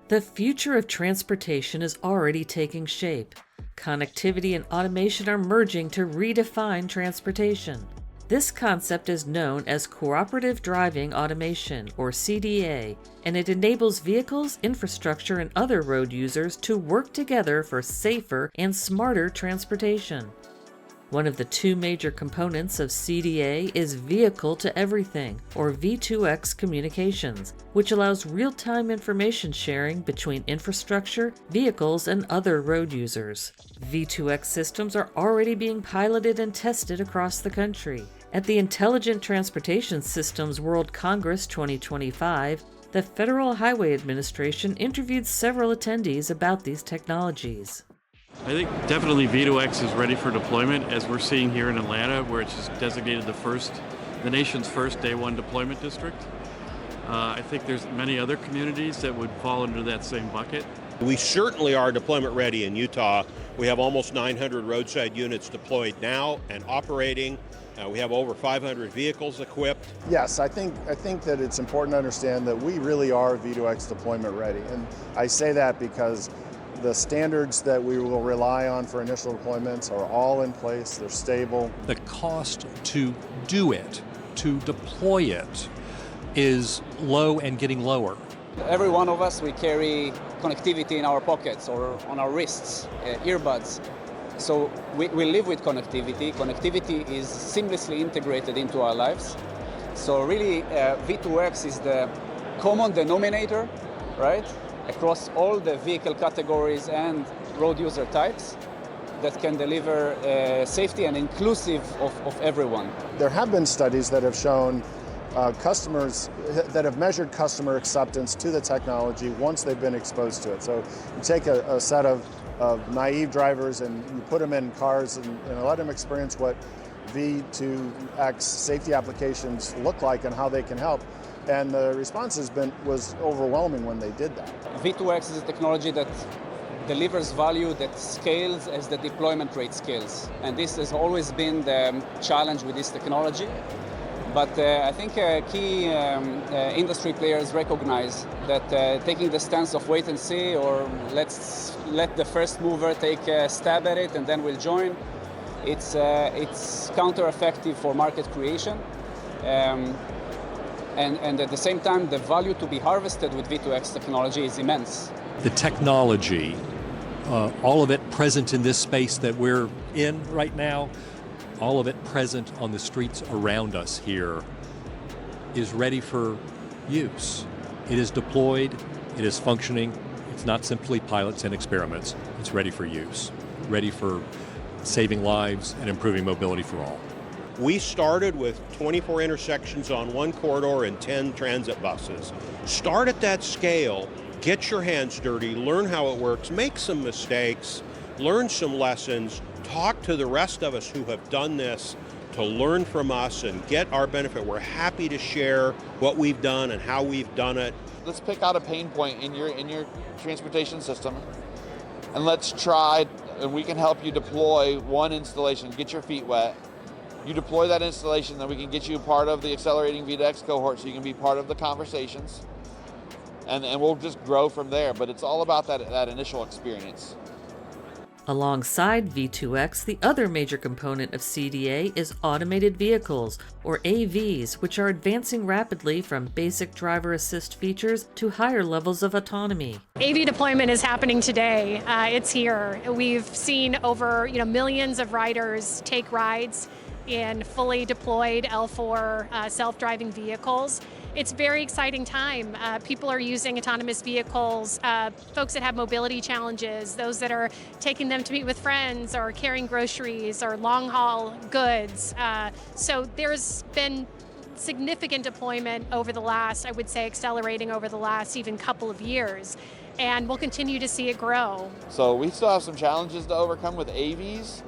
The future of transportation is already taking shape. Connectivity and automation are merging to redefine transportation. This concept is known as Cooperative Driving Automation, or CDA, and it enables vehicles, infrastructure, and other road users to work together for safer and smarter transportation. One of the two major components of CDA is Vehicle to Everything, or V2X communications, which allows real-time information sharing between infrastructure, vehicles, and other road users. V2X systems are already being piloted and tested across the country. At the Intelligent Transportation Systems World Congress 2025, the Federal Highway Administration interviewed several attendees about these technologies. I think definitely V2X is ready for deployment, as we're seeing here in Atlanta, where it's just designated the nation's first day one deployment district. I think there's many other communities that would fall into that same bucket. We certainly are deployment ready in Utah. We have almost 900 roadside units deployed now and operating. We have over 500 vehicles equipped. Yes, I think that it's important to understand that we really are V2X deployment ready. And I say that because the standards that we will rely on for initial deployments are all in place, they're stable. The cost to do it, to deploy it, is low and getting lower. Every one of us, we carry connectivity in our pockets or on our wrists, earbuds. So we live with connectivity. Connectivity is seamlessly integrated into our lives. So really, V2X is the common denominator, right? Across all the vehicle categories and road user types that can deliver safety and inclusive of everyone. There have been studies that have shown customers that have measured customer acceptance to the technology once they've been exposed to it. So you take a set of naive drivers and you put them in cars and let them experience what V2X safety applications look like and how they can help. And the response was overwhelming when they did that. V2X is a technology that delivers value that scales as the deployment rate scales. And this has always been the challenge with this technology. But I think key industry players recognize that taking the stance of wait and see, or let's let the first mover take a stab at it and then we'll join, it's counter-effective for market creation. And at the same time, the value to be harvested with V2X technology is immense. The technology, all of it present in this space that we're in right now, all of it present on the streets around us here, is ready for use. It is deployed, it is functioning. It's not simply pilots and experiments. It's ready for use, ready for saving lives and improving mobility for all. We started with 24 intersections on one corridor and 10 transit buses. Start at that scale, get your hands dirty, learn how it works, make some mistakes, learn some lessons, talk to the rest of us who have done this to learn from us and get our benefit. We're happy to share what we've done and how we've done it. Let's pick out a pain point in your transportation system, and let's try, and we can help you deploy one installation, get your feet wet. You deploy that installation, then we can get you part of the accelerating V2X cohort so you can be part of the conversations. And we'll just grow from there, but it's all about that initial experience. Alongside V2X, the other major component of CDA is automated vehicles, or AVs, which are advancing rapidly from basic driver assist features to higher levels of autonomy. AV deployment is happening today. It's here. We've seen over millions of riders take rides in fully deployed L4 self-driving vehicles. It's a very exciting time. People are using autonomous vehicles, folks that have mobility challenges, those that are taking them to meet with friends or carrying groceries or long-haul goods. So there's been significant deployment over the last, I would say accelerating over the last even couple of years, and we'll continue to see it grow. So we still have some challenges to overcome with AVs,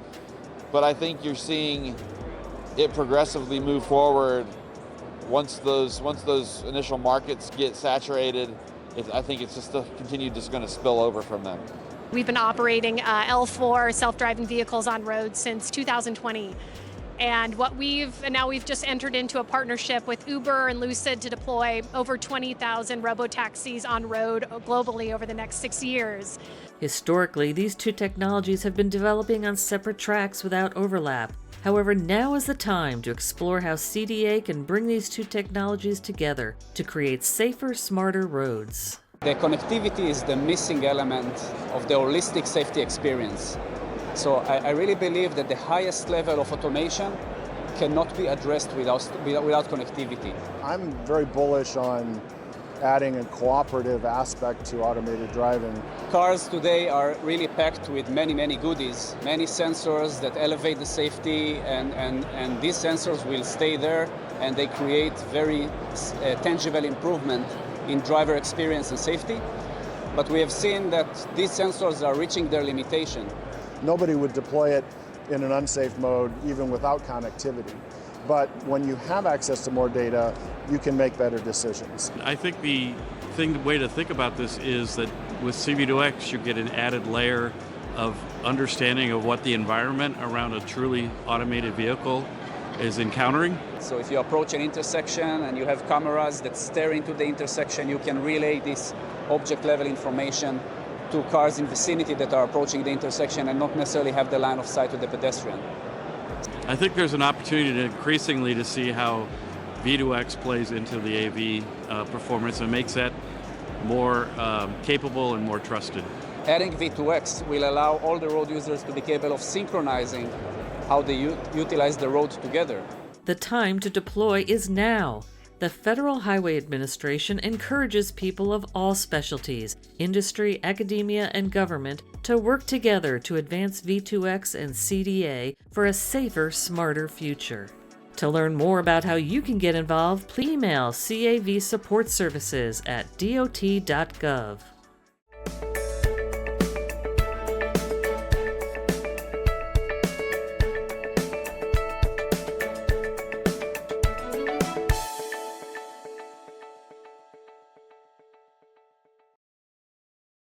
but I think you're seeing it progressively move forward. Once those initial markets get saturated, I think it's just going to spill over from them. We've been operating L4 self-driving vehicles on roads since 2020. And now we've just entered into a partnership with Uber and Lucid to deploy over 20,000 robotaxis on road globally over the next 6 years. Historically, these two technologies have been developing on separate tracks without overlap. However, now is the time to explore how CDA can bring these two technologies together to create safer, smarter roads. The connectivity is the missing element of the holistic safety experience. So I really believe that the highest level of automation cannot be addressed without connectivity. I'm very bullish on adding a cooperative aspect to automated driving. Cars today are really packed with many goodies, many sensors that elevate the safety, and these sensors will stay there, and they create very tangible improvement in driver experience and safety. But we have seen that these sensors are reaching their limitation. Nobody would deploy it in an unsafe mode even without connectivity. But when you have access to more data, you can make better decisions. I think the way to think about this is that with V2X, you get an added layer of understanding of what the environment around a truly automated vehicle is encountering. So if you approach an intersection and you have cameras that stare into the intersection, you can relay this object level information to cars in vicinity that are approaching the intersection and not necessarily have the line of sight to the pedestrian. I think there's an opportunity increasingly to see how V2X plays into the AV performance and makes that more capable and more trusted. Adding V2X will allow all the road users to be capable of synchronizing how they utilize the road together. The time to deploy is now. The Federal Highway Administration encourages people of all specialties, industry, academia, and government to work together to advance V2X and CDA for a safer, smarter future. To learn more about how you can get involved, please email CAV Support Services at dot.gov.